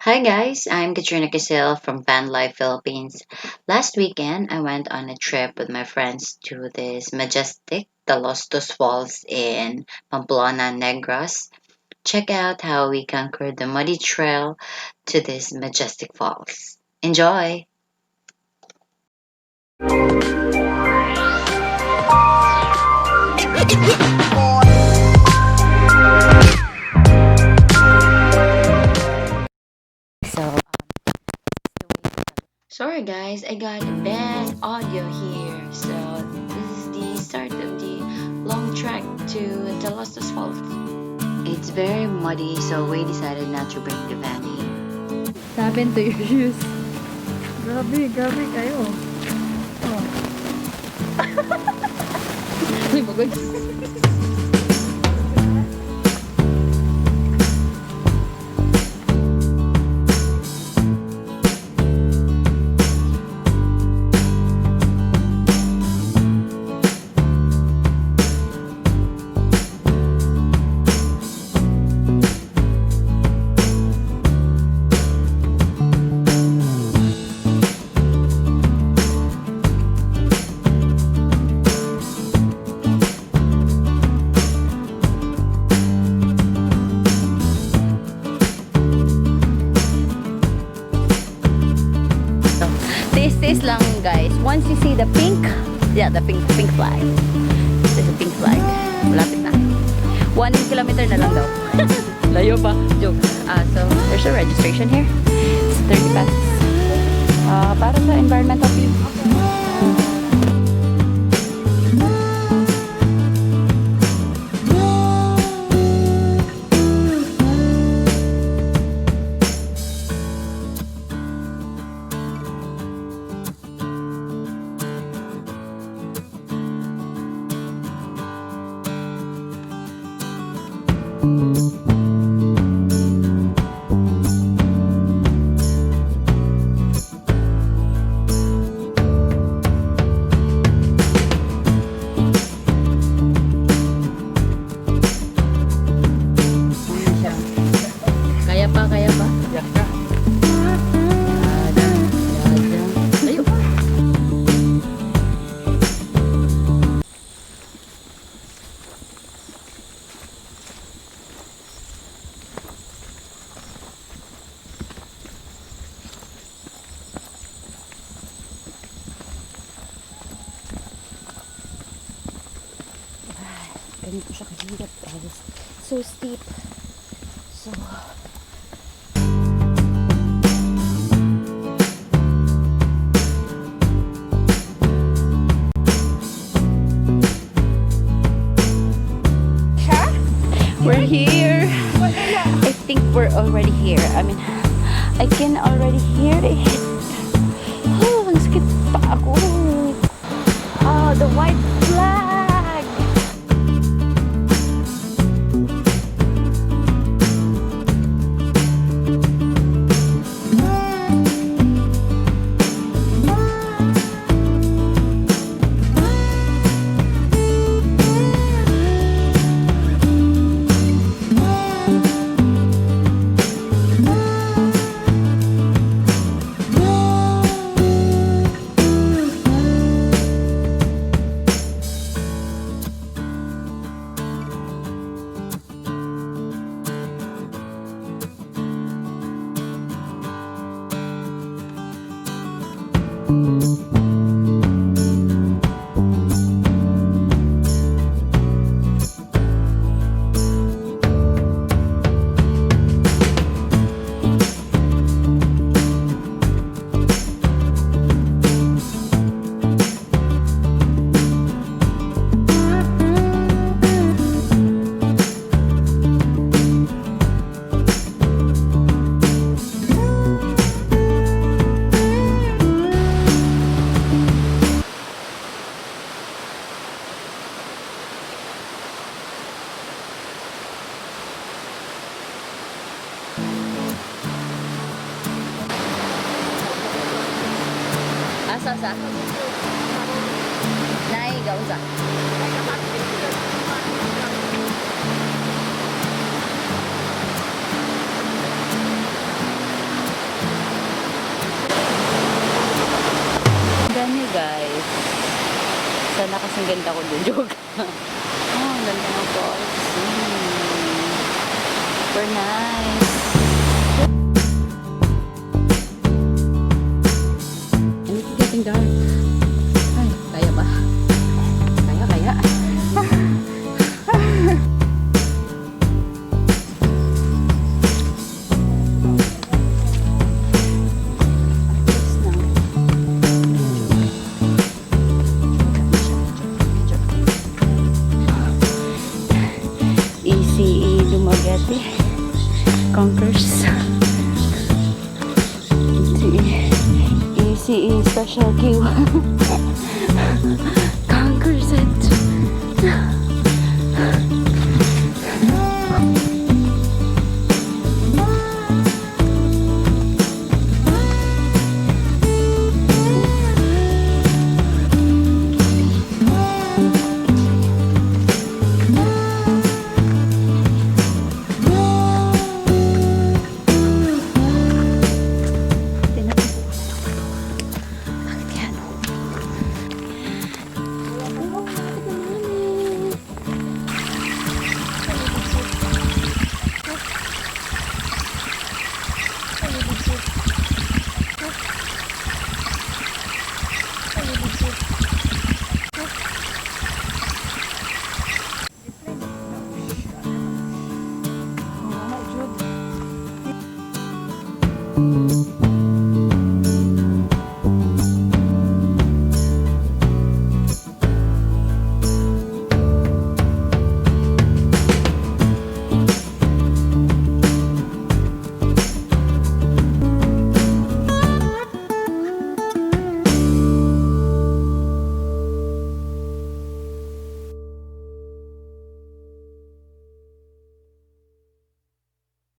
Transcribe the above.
Hi guys, I'm Katrina Casil from VanLife Philippines. Last weekend, I went on a trip with my friends to this majestic Talostos Falls in Pamplona, Negros. Check out how we conquered the muddy trail to this majestic falls. Enjoy! So, sorry guys, I got bad audio here. So, this is the start of the long trek to Talostos Falls. It's very muddy, so we decided not to bring the van in. What happened to your shoes? Grabe, grabe kayo. Oh. Ay, bagay. This lang guys. Once you see the pink, yeah, the pink flag. There's a pink flag. Malapit na. 1 kilometer na lang daw. Layo pa. Joke. So there's a registration here. It's 30 pesos. Para sa environmental view. Kaya pa? Layo. Ganito siya kahirap guys. So steep. So we're here. I think we're already here. I mean, I can already hear it. Oh, ang sakit pa ako. Oh, the white flag. Asa? Nai gauza. Ang ganda ko dun, joke. Ang ganda ng falls. Super nice. And it's getting dark. Ay, kaya ba? Kaya. ECE Dumaguete conquers. ECE Special Queue conquers it. Thank you.